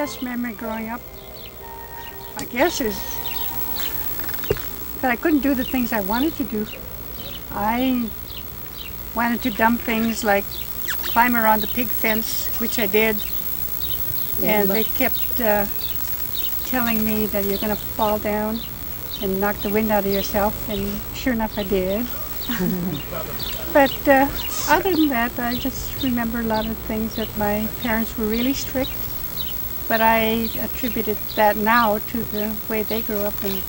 best memory growing up, I guess, is that I couldn't do the things I wanted to do. I wanted to dump things like climb around the pig fence, which I did, and they kept telling me that you're going to fall down and knock the wind out of yourself, and sure enough I did. But other than that, I just remember a lot of things that my parents were really strict, but I attributed that now to the way they grew up and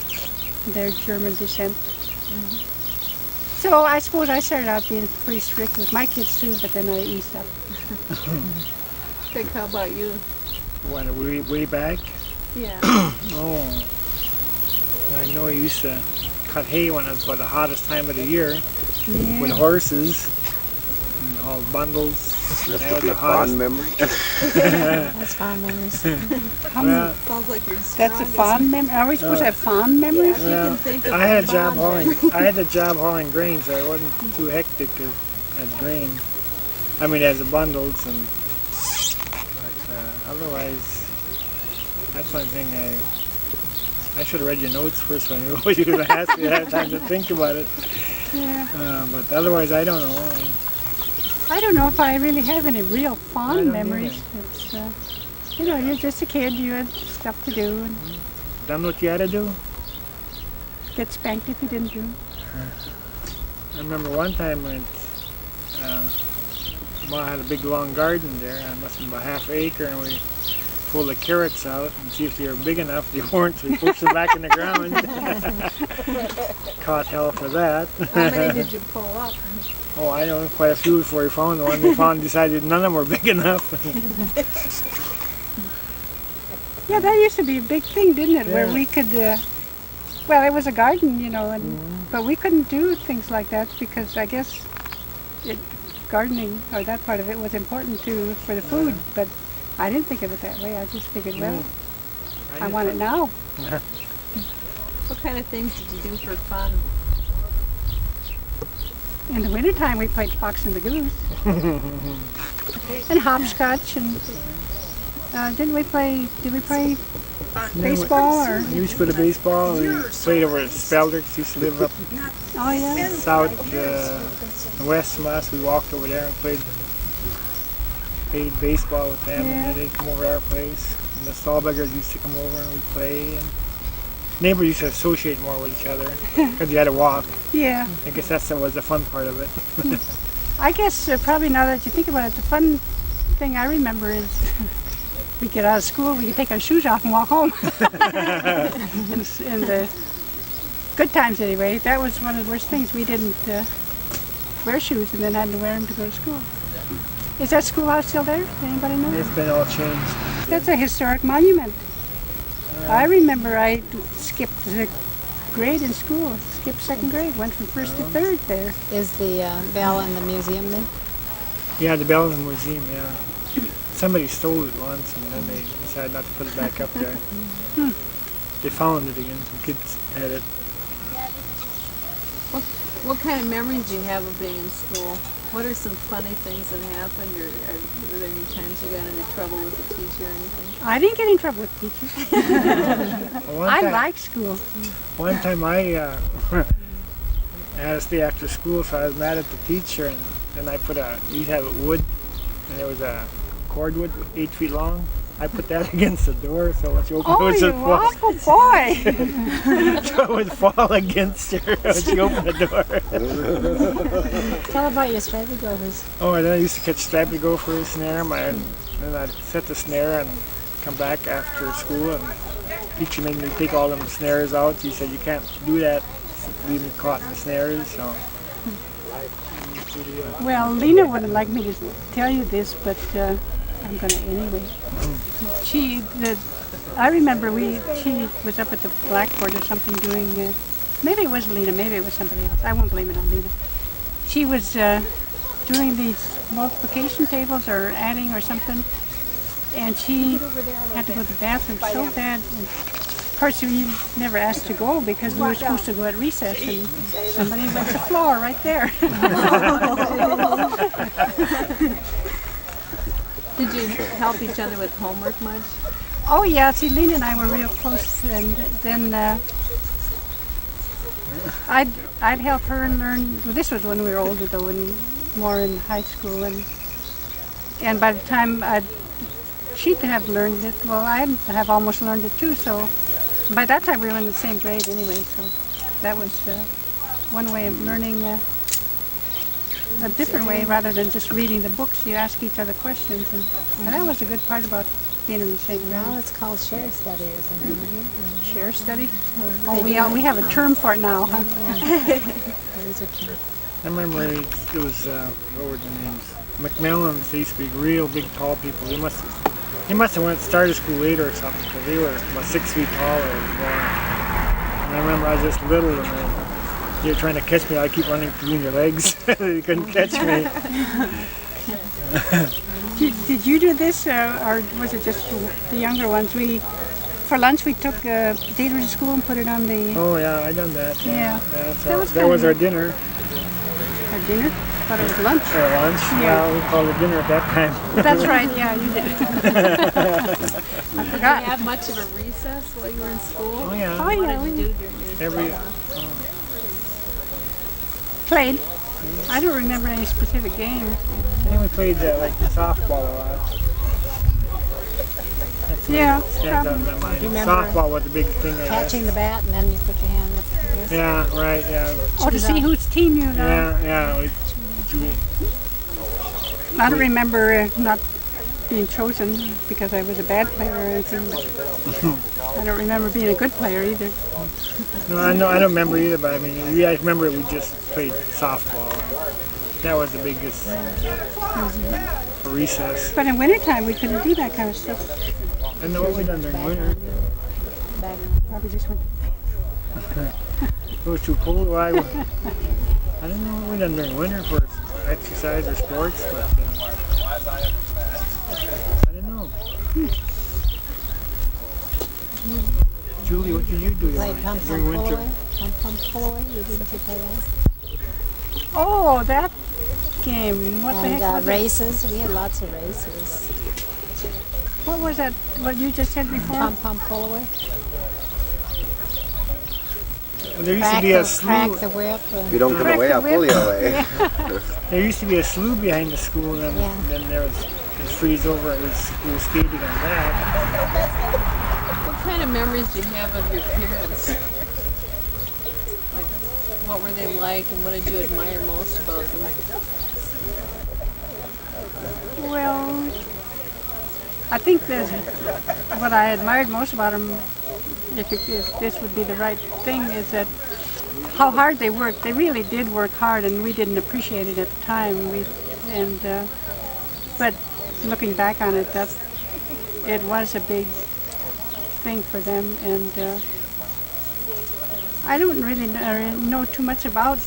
their German descent. So I suppose I started out being pretty strict with my kids too, but then I eased up. Vic, how about you? When way back? Yeah. Oh, I know I used to cut hay when it was about the hottest time of the year with horses and all bundles. That would be a fond memory. That's fond memories. Sounds like you're That's a fond memory. Are we supposed to have fond memories? Yeah, if you can think of I had a fond job hauling. memory. I had a job hauling grain, so I wasn't too hectic as grain. I mean, as the bundles, and but otherwise, that's one thing I should have read your notes first when you would have asked me. I had time to think about it. Yeah. But otherwise, I don't know. I don't know if I really have any real I fond don't memories. It's, you know, you're just a kid, you had stuff to do, and Done what you had to do? get spanked if you didn't do it. I remember one time when Ma had a big long garden there, and it must have been about half an acre, and we pulled the carrots out and see if they were big enough. They weren't, so we pushed them back in the ground. Caught hell for that. How many did you pull up? Oh, I know, quite a few before we found one. We decided none of them were big enough. Yeah, that used to be a big thing, didn't it? Where Yeah. we could, well, it was a garden, you know, and but we couldn't do things like that because I guess gardening, or that part of it, was important for the food. But I didn't think of it that way. I just figured, well, I want it now. What kind of things did you do for fun? In the wintertime, we played Fox and the Goose. And hopscotch, and did we play baseball? Or? We used to go to baseball. We played over at Speldrick's. Used to live up Oh, yeah. south west from us. We walked over there and played baseball with them, and then they'd come over to our place. And the Stallbeggars used to come over and we'd play. And neighbors used to associate more with each other because you had to walk. Yeah. I guess that was the fun part of it. I guess probably now that you think about it, the fun thing I remember is we get out of school, we could take our shoes off and walk home. In the good times anyway, that was one of the worst things. We didn't wear shoes and then had to wear them to go to school. Is that schoolhouse still there? Anybody know? It's been all changed. That's a historic monument. I remember I skipped the grade in school, skipped second grade, went from first to third there. Is the bell in the museum there? Yeah, the Bells Museum, yeah. Somebody stole it once and then they decided not to put it back up there. They found it again, some kids had it. What kind of memories do you have of being in school? What are some funny things that happened, or were there any times you got into trouble with the teacher or anything? I didn't get in trouble with teachers. I like school. One time I had to stay after school, so I was mad at the teacher, and then I you have wood, and there was a cordwood 8 feet long. I put that against the door, so once you open it, Oh, would you just fall. awful boy! So it would fall against her when she opened the door. Tell about your striped gophers. Oh, and then I used to catch striped gopher snare, and I'd set the snare and come back after school, and teacher made me take all them snares out. He said, you can't do that, leave me caught in the snares, so. Well, Lena wouldn't like me to tell you this, but I'm going to anyway. I remember she was up at the blackboard or something doing, maybe it was Lena, maybe it was somebody else. I won't blame it on Lena. She was doing these multiplication tables or adding or something, and she had to go to the bathroom so bad. And of course, we never asked to go because we were supposed to go at recess, and somebody wet the floor right there. Did you help each other with homework much? Oh yeah, see, Lena and I were real close, and then I'd help her learn. Well, this was when we were older, though, and more in high school, and by the time she'd have learned it, well, I'd have almost learned it too. So by that time we were in the same grade anyway. So that was one way of learning. A different way, rather than just reading the books, you ask each other questions, and that was a good part part about being in the same grade. Now it's called share study or something. Share study? Oh, we have a term for it now, huh? I remember it was, what were the names? McMillans. They used to be real big, tall people. He must have started school later or something, because they were about 6 feet tall or more. And I remember I was just little, and they were trying to catch me. I'd keep running between your legs. They couldn't catch me. Did you do this, or was it just the younger ones? For lunch we took potatoes to school and put it on the... Oh yeah, I done that. Yeah. That was our dinner. Our dinner? Thought it was lunch. Our lunch? Yeah. Well, we called it dinner at that time. That's right, yeah, you did. I forgot. Did you have much of a recess while you were in school? Oh yeah. Oh What yeah, did you we do during your played. I don't remember any specific game. I think we played like softball a lot. That's what Yeah, stands out in my mind. Do you remember Softball was a big thing, I guess. Catching the bat and then you put your hand up. Yes. Yeah, right, yeah. Oh, to see whose team you know. Yeah. I don't remember not being chosen because I was a bad player or anything. But I don't remember being a good player either. No, I don't remember either, but I mean, I remember we just played softball. That was the biggest for recess. But in wintertime, we couldn't do that kind of stuff. I know what we done during winter. Back. Probably just went. It was too cold. Well, I don't know what we done during winter for exercise or sports, but I don't know. Julie, what did you do Play pump pump during pull winter? away. Pump pump pull away. You didn't play that? Oh, that game. What the heck And was it? races. We had lots of races. What was that? What you just said before? Pump pump pull away. Well, there used to be a slough. Crack the whip. If you don't come Crack away, the I'll pull you away. There used to be a slough behind the school, and then there was freeze over. It was school skating on that. What kind of memories do you have of your parents? Like, what were they like, and what did you admire most about them? Well, I think that what I admired most about them, if this would be the right thing, is that how hard they worked. They really did work hard, and we didn't appreciate it at the time. But looking back on it, it was a big thing for them, and I don't really know too much about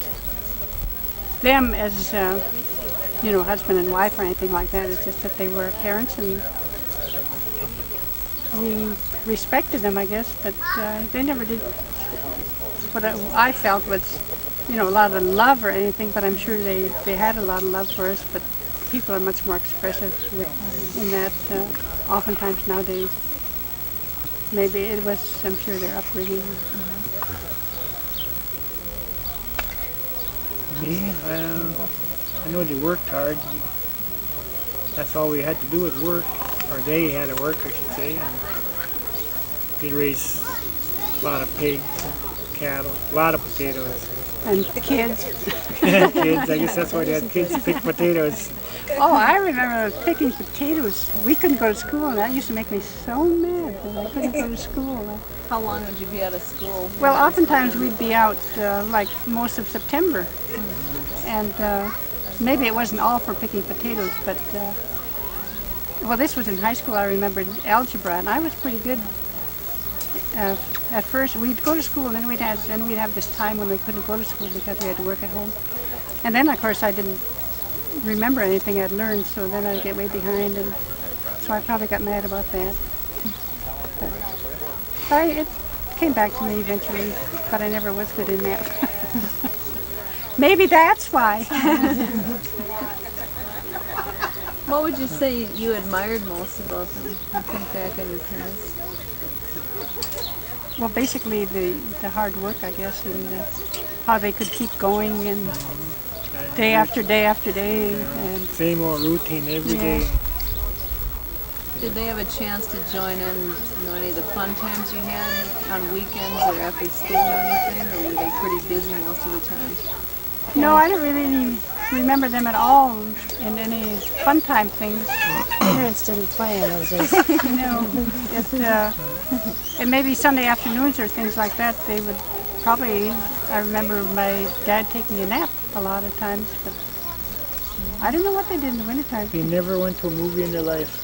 them as husband and wife or anything like that. It's just that they were parents, and we respected them, I guess, but they never did what I felt was, a lot of love or anything, but I'm sure they had a lot of love for us, but people are much more expressive in that oftentimes nowadays. Maybe it was, I'm sure, their upbringing. Me, I know they worked hard. That's all we had to do was work, or they had to work, I should say. And they raised a lot of pigs, cattle, a lot of potatoes. And kids. Kids, I guess that's why they had kids to pick potatoes. Oh, I remember picking potatoes. We couldn't go to school, and that used to make me so mad that I couldn't go to school. How long would you be out of school? Well, oftentimes we'd be out like most of September, and maybe it wasn't all for picking potatoes, but well, this was in high school. I remembered algebra, and I was pretty good. At first, we'd go to school, and then we'd have this time when we couldn't go to school because we had to work at home. And then, of course, I didn't remember anything I'd learned, so then I'd get way behind, and so I probably got mad about that. But it came back to me eventually, but I never was good in math. Maybe that's why. What would you say you admired most about them? You think back on your parents? Well, basically the hard work, I guess, and how they could keep going and day after day after day. And same old routine every day. Did they have a chance to join in, any of the fun times you had on weekends or after school or anything, or were they pretty busy most of the time? No, I don't really remember them at all in any fun time things. Parents didn't play in those days. No, it may be Sunday afternoons or things like that. They would probably, I remember my dad taking a nap a lot of times, but I don't know what they did in the wintertime. They never went to a movie in their life.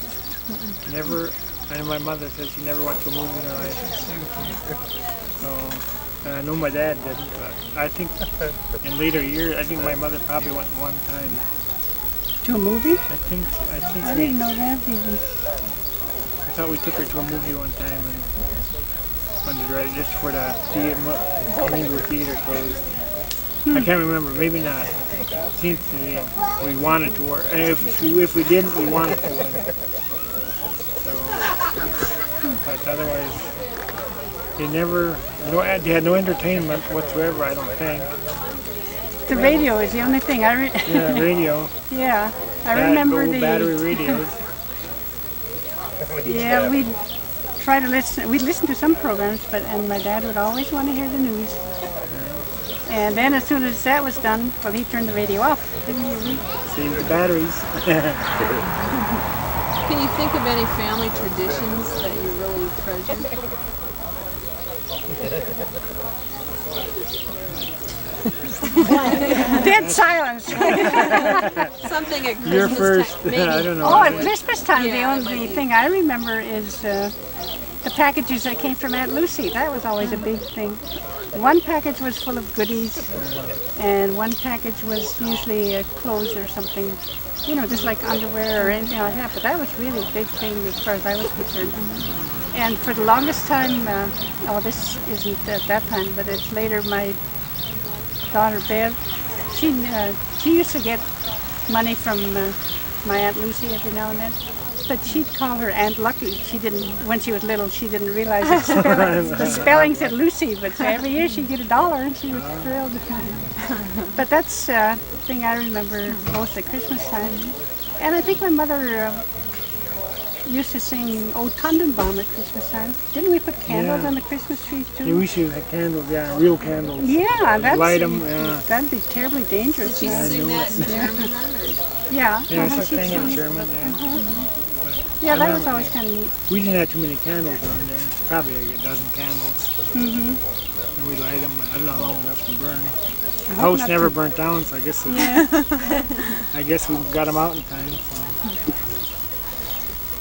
Never. I know my mother says she never went to a movie in her life. So, and I know my dad didn't, but I think in later years, I think my mother probably went one time. To a movie? I think I didn't know that even. I thought we took her to a movie one time and on the drive just for the theater closed. I can't remember, maybe not. It seems to me we wanted to work, and if we didn't, we wanted to. So, but otherwise, they had no entertainment whatsoever, I don't think. The radio is the only thing Yeah, radio. Yeah, I remember old the battery radios. Yeah, we'd try to listen. We'd listen to some programs, and my dad would always want to hear the news. And then as soon as that was done, well, he turned the radio off. Save the batteries. Can you think of any family traditions that you really treasure? Dead silence. Something at Christmas You're first. time. Maybe. I don't know. Oh, at Christmas time, Yeah, the only thing I remember is the packages that came from Aunt Lucy. That was always a big thing. One package was full of goodies, and one package was usually clothes or something, just like underwear or anything like that. But that was really a big thing as far as I was concerned. And for the longest time, this isn't at that time, but it's later, my daughter Bev, she used to get money from my Aunt Lucy every now and then. But she'd call her Aunt Lucky. She didn't, when she was little, she didn't realize the spelling said Lucy, but so every year she'd get $1 and she was thrilled. But that's the thing I remember most at Christmas time. And I think my mother used to sing O Tannenbaum at Christmas time. Didn't we put candles on the Christmas trees too? Yeah, we should have candles, real candles. Yeah, light them, yeah. That'd be terribly dangerous. Did she sing that in German then? Or? Yeah, Yeah, she she'd sang in sing. German, Yeah, that was always kind of neat. We didn't have too many candles on there. Probably a dozen candles. And we light them. I don't know how long we left them burn. The house never burnt down, so I guess I guess we got them out in time. So.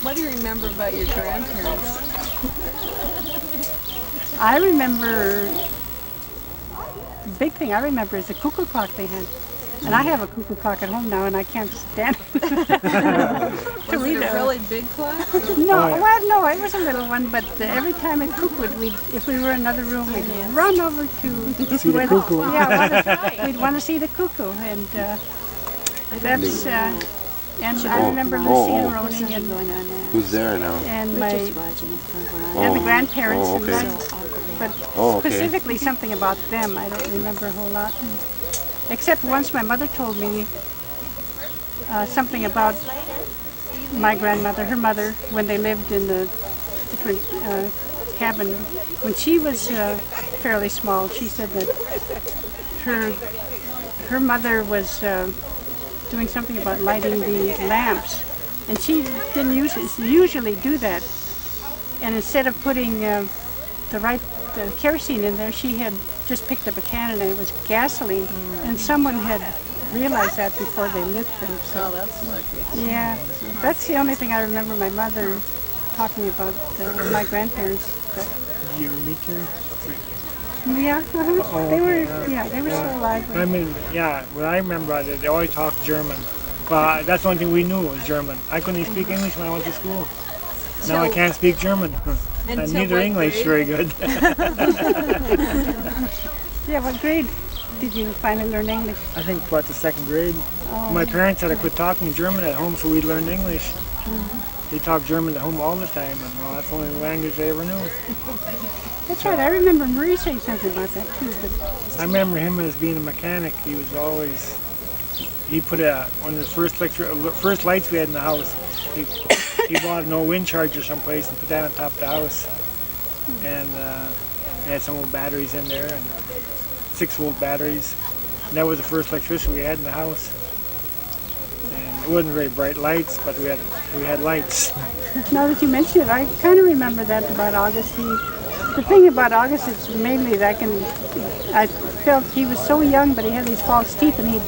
What do you remember about your grandparents? I remember, the big thing I remember is the cuckoo clock they had. And I have a cuckoo clock at home now, and I can't stand it. Was it a really big clock? No, it was a little one, but every time it cuckooed, if we were in another room, we'd run over to see the cuckoo. Yeah, we'd want to see the cuckoo, and that's. And I remember Lucy and Roni and Who's there now? and my and the grandparents and mine, but specifically something about them, I don't remember a whole lot. Except once my mother told me something about my grandmother, her mother, when they lived in the different cabin. When she was fairly small, she said that her mother was doing something about lighting the lamps, and she didn't usually do that. And instead of putting the kerosene in there, she had just picked up a can and it was gasoline, and someone had realized that before they lit them. So, Oh, that's lucky. yeah, that's the only thing I remember my mother talking about my grandparents. But, Did you ever meet her? yeah, they were still alive. I mean, what I remember is they always talked German. Well, that's the only thing we knew was German. I couldn't even speak English when I went to school. Now I can't speak German. And neither what English grade? very good. Yeah, what grade? did you finally learn English? I think about the 2nd grade. Oh. My parents had to quit talking German at home, so we learned English. They talked German at home all the time, and well, that's the only language they ever knew. That's right. I remember Marie saying something about that too. But I remember him as being a mechanic. He was always, he put one of the first lights we had in the house, he bought an old wind charger someplace and put that on top of the house. And he had some old batteries in there, and 6-volt batteries. And that was the first electricity we had in the house. And it wasn't very bright lights, but we had lights. now that you mention it, I kind of remember that about August. The thing about August is mainly that I felt he was so young, but he had these false teeth, and he'd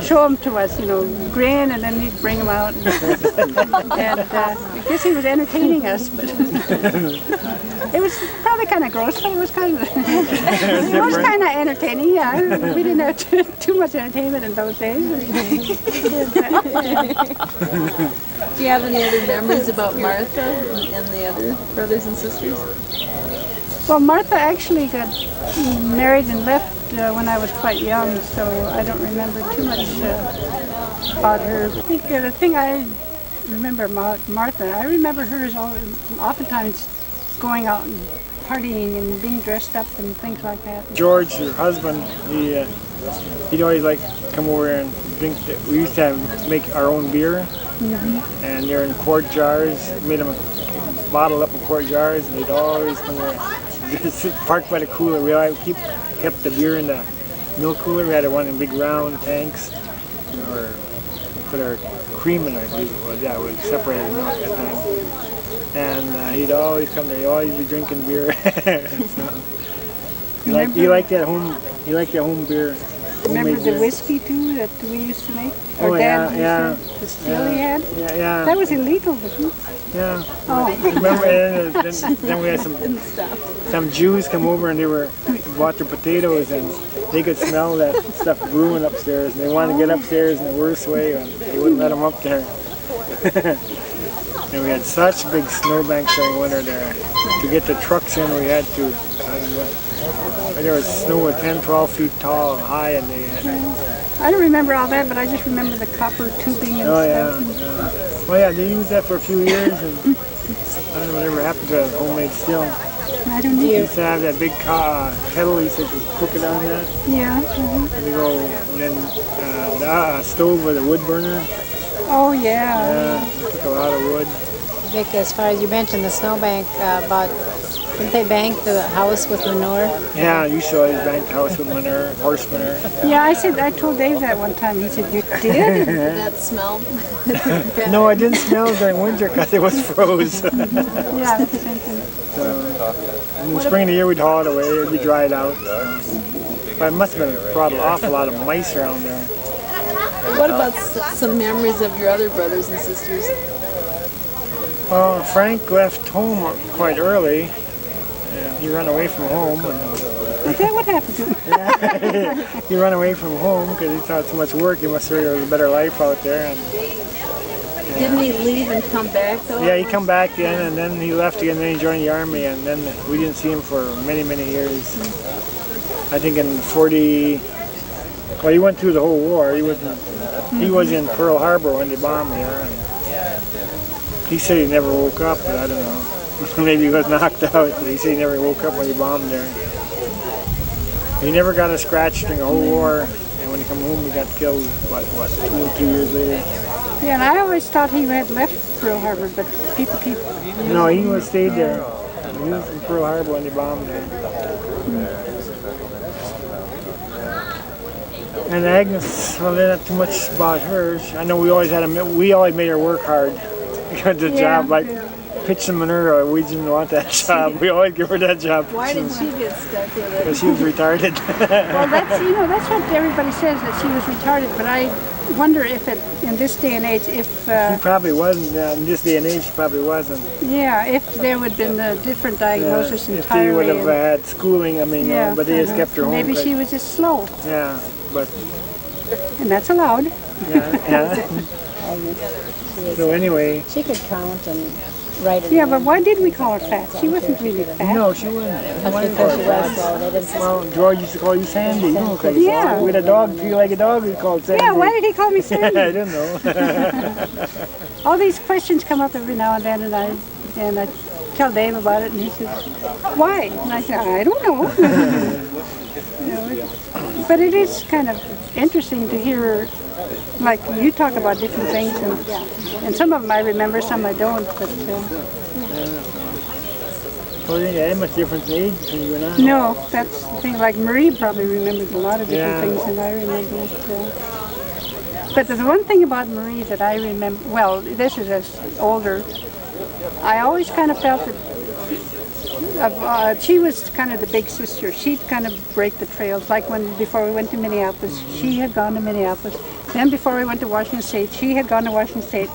show them to us, grin, and then he'd bring them out. And I guess he was entertaining us, but it was probably kind of gross, but it was kind of entertaining. Yeah, we didn't have too much entertainment in those days. Do you have any other memories about Martha and the other brothers and sisters? Well, Martha actually got married and left when I was quite young, so I don't remember too much about her. I think the thing I remember about Martha, I remember her as oftentimes going out and partying and being dressed up and things like that. George, her husband, he'd always like come over and drink. We used to make our own beer, and they're in quart jars. Made them bottled up in quart jars, and they'd always come over. Just parked by the cooler. We always kept the beer in the milk cooler. We had one in big round tanks, or put our cream in, I believe it was. Yeah, we separated milk at that time. And he'd always come there. He'd always be drinking beer. He liked that home beer. Remember the whiskey too that we used to make? Oh, Dad yeah. The still he had? Yeah. That was illegal, wasn't it? Yeah. Oh. Remember, then we had some Jews come over and bought their potatoes, and they could smell that stuff brewing upstairs, and they wanted to get upstairs in the worst way, and they wouldn't let them up there. And we had such big snowbanks during winter there. To get the trucks in, we had to. There was snow was 10, 12 feet tall and high, and they had. I don't remember all that, but I just remember the copper tubing and stuff. Yeah. Well, yeah, they used that for a few years, and I don't know whatever happened to homemade steel. I don't know. They used to have that big kettle. You said to cook it on that. Yeah. And they go, and then the stove with a wood burner. Oh yeah. Yeah, it took a lot of wood. Vic, as far as you mentioned the snowbank, didn't they bank the house with manure? Yeah, you used to always bank the house with manure, horse manure. Yeah, I told Dave that one time. He said, "You did?" Did that smell? No, it didn't smell during winter because it was froze. Yeah, that's the same thing. In the spring of the year, we'd haul it away. It'd be dried out. But it must have brought an awful lot of mice around there. What about some memories of your other brothers and sisters? Well, Frank left home quite early. And he ran away from home. Is that what happened to him? He ran away from home because he thought too much work. He must have heard there was a better life out there. And, Didn't he leave and come back though? yeah, he come back again, and then he left again. Then he joined the army, and then we didn't see him for many, many years. I think in 40. Well, he went through the whole war. He was in Pearl Harbor when they bombed there. And he said he never woke up, but I don't know. Maybe he was knocked out. But he said he never woke up when he bombed there. He never got a scratch during the whole war, and when he come home, he got killed. What 2 years later? Yeah, and I always thought he had left Pearl Harbor, but people keep. No, he stayed there. He was in Pearl Harbor when they bombed there. And Agnes, well, not too much about her. I know we always made her work hard. The job, like pitching manure, we didn't want that job. We always give her that job. Why did she get stuck with it? Because she was retarded. Well, that's what everybody says, that she was retarded. But I wonder if in this day and age, She probably wasn't. In this day and age, she probably wasn't. Yeah, if there would have been a different diagnosis entirely. If they would have had schooling, but they just kept her home. Maybe she was just slow. Yeah, but. And that's allowed. Yeah. So anyway. She could count and right in Yeah, there. but why did we call her fat? She wasn't really fat. No, she wasn't. That's because she was slow. They didn't Well, George used to call you Sandy. Yeah. With a dog, feel like a dog, he called Sandy. Yeah, why did he call me Sandy? I don't know. All these questions come up every now and then, and I tell Dave about it, and he says, "Why?" And I say, "I don't know." You know, but it is kind of interesting to hear, like you talk about different things, and some of them I remember, some I don't. But Well, yeah, that much difference in age between you and I. no, that's the thing. Like Marie probably remembers a lot of different things than I remember. But there's one thing about Marie that I remember. Well, this is as older. I always kind of felt that she was kind of the big sister. She'd kind of break the trails. Like before we went to Minneapolis, she had gone to Minneapolis. Then before we went to Washington State, she had gone to Washington State.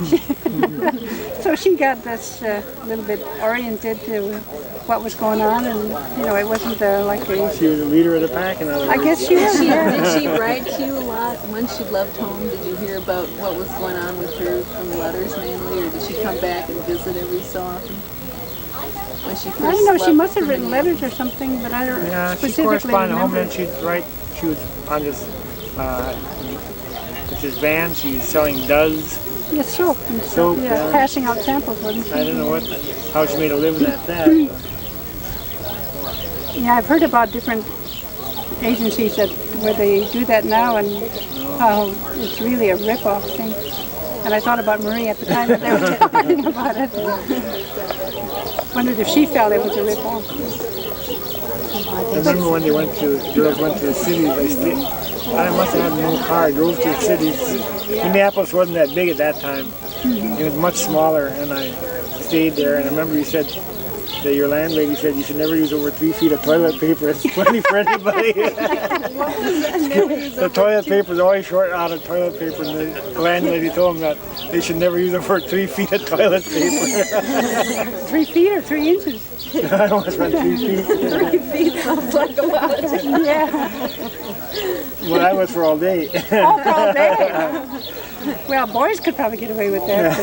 So she got this little bit oriented to what was going on, and you know, it wasn't like a. She was the leader of the pack, in other words. I guess she was. Did she write to you a lot when she left home? Did you hear about what was going on with her from letters mainly, or did she come back and visit every so often? When she first I don't know. She left must have for written letters or something, but I don't Yeah, she specifically corresponded home, remember. and she'd write. She was on this, with this van. She was selling does. Yeah, soap and stuff. Soap, Yeah, yeah. passing out samples, wasn't she? I don't know how she made a living at that. Yeah, I've heard about different agencies where they do that now, and how it's really a rip-off thing. And I thought about Marie at the time that they were talking about it. Wondered if she felt it was a rip-off. I remember when girls went to the cities, I must have had no car. I drove to the cities. Minneapolis wasn't that big at that time. It was much smaller, and I stayed there. And I remember you said that your landlady said you should never use over 3 feet of toilet paper. It's plenty for anybody. The toilet paper is always short out of toilet paper, and the landlady told them that they should never use over 3 feet of toilet paper. 3 feet or 3 inches? I almost went 3 feet. 3 feet sounds like a lot. Yeah. Well, that was for all day. Oh, for all day. Well, boys could probably get away with that.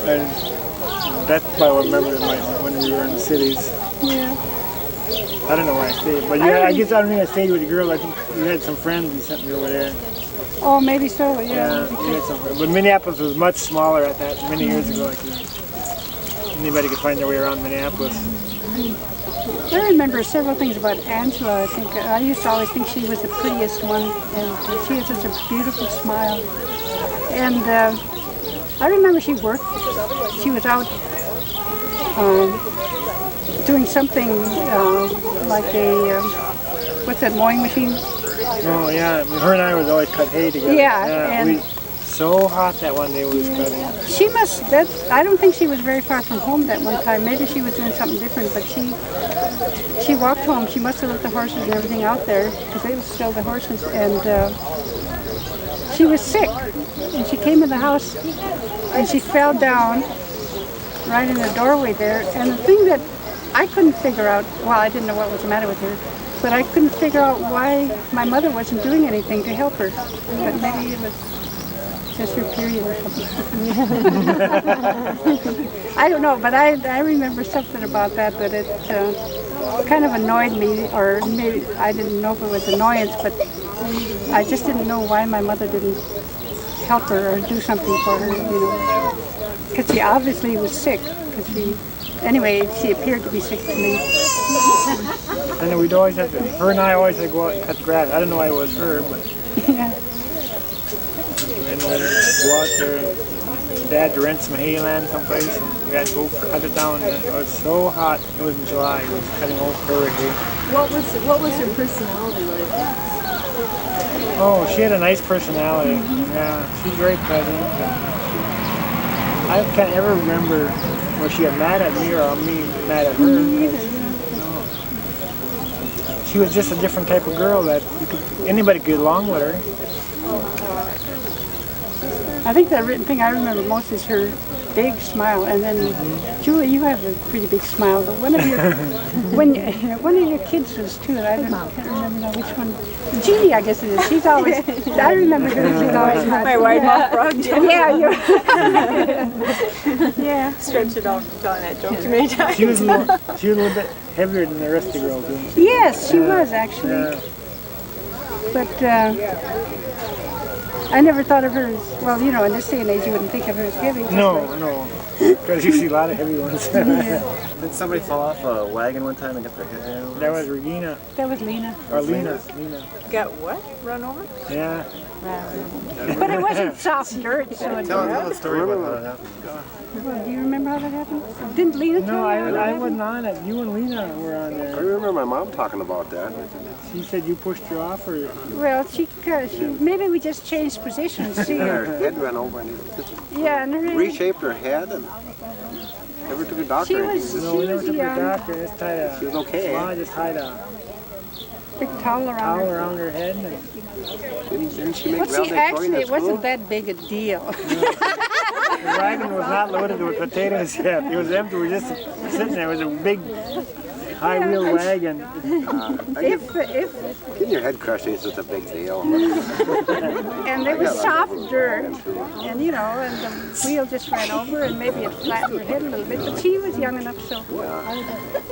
And that's why I remember when we were in the cities. Yeah. I don't know why I stayed, but yeah, I guess I don't think I stayed with the girl. I think you had some friends you sent me over there. Oh, maybe so, yeah. Yeah, you had some friends. But Minneapolis was much smaller at that many years ago. Anybody could find their way around Minneapolis. I remember several things about Angela. I think I used to always think she was the prettiest one, and she had such a beautiful smile. And I remember she worked. She was out doing something like a what's that mowing machine? Oh yeah, I mean, her and I would always cut hay together. Yeah, and so hot that one day we was cutting. she must. I don't think she was very far from home that one time. Maybe she was doing something different, but she walked home. She must have left the horses and everything out there because they would sell the horses, and she was sick. And she came in the house and she fell down right in the doorway there. And the thing that I couldn't figure out, well, I didn't know what was the matter with her, but I couldn't figure out why my mother wasn't doing anything to help her. But maybe it was just her period or something. I don't know, but I remember something about that it kind of annoyed me, or maybe I didn't know if it was annoyance, but I just didn't know why my mother didn't help her or do something for her, you know. Because she obviously was sick. Anyway, she appeared to be sick to me. And then we'd always have to, her and I always had to go out and cut grass. I don't know why it was her, but Yeah. and we'd go out there and Dad to rent some hay land someplace, and we had to go cut it down. And it was so hot. It was in July. It was cutting old prairie hay. What was her personality like? Oh, she had a nice personality. Yeah, she's very pleasant. I can't ever remember was she got mad at me or me mad at her. Me either, She was just a different type of girl that anybody could get along with her. I think the written thing I remember most is her big smile. And then, Julie, you have a pretty big smile. But one of your one of your kids was too. I can't remember now which one. Jeannie, I guess it is. She's always. I remember her. She's always had. My white mouth frog. Yeah, yeah. Stretch it out from telling that joke too many times. She was a little bit heavier than the rest of the girls, wasn't she? Yes, she was actually. Yeah. But I never thought of her as, well, you know, in this day and age you wouldn't think of her as heavy. No. Because you see a lot of heavy ones. Did somebody fall off a wagon one time and get their head down? That was Regina. That was Lena. Or Lena. Got what? Run over? Yeah. But it wasn't soft dirt, so it Tell us a story about how that happened. Well, do you remember how that happened? Didn't Lena tell No, you how that I happened? wasn't on it. You and Lena were on I there. remember my mom talking about that. She said you pushed her off, or Well, she maybe we just changed positions. She, Her head ran over and yeah, and her reshaped her head and never took a doctor. She or anything. was- no, we never took her to the doctor. Just tied a. She was okay. Well, I just tied a big towel around towel her. around her head. And Didn't she make Well, see, valedictorian actually, at it wasn't school? that big a deal. the wagon was not loaded with potatoes yet. It was empty. We were just sitting there. It was a big high wheel wagon. if Getting your head crushed ain't such a big deal. and there was soft dirt, and you know, and the wheel just ran over, and maybe it flattened her head a little bit. But she was young enough, so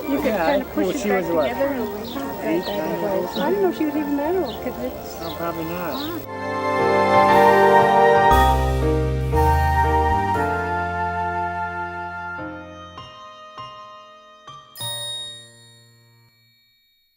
you could kind of push well, it she back was what, together. And 8, 9 years old? I don't know if she was even that old, because it's. No, probably not.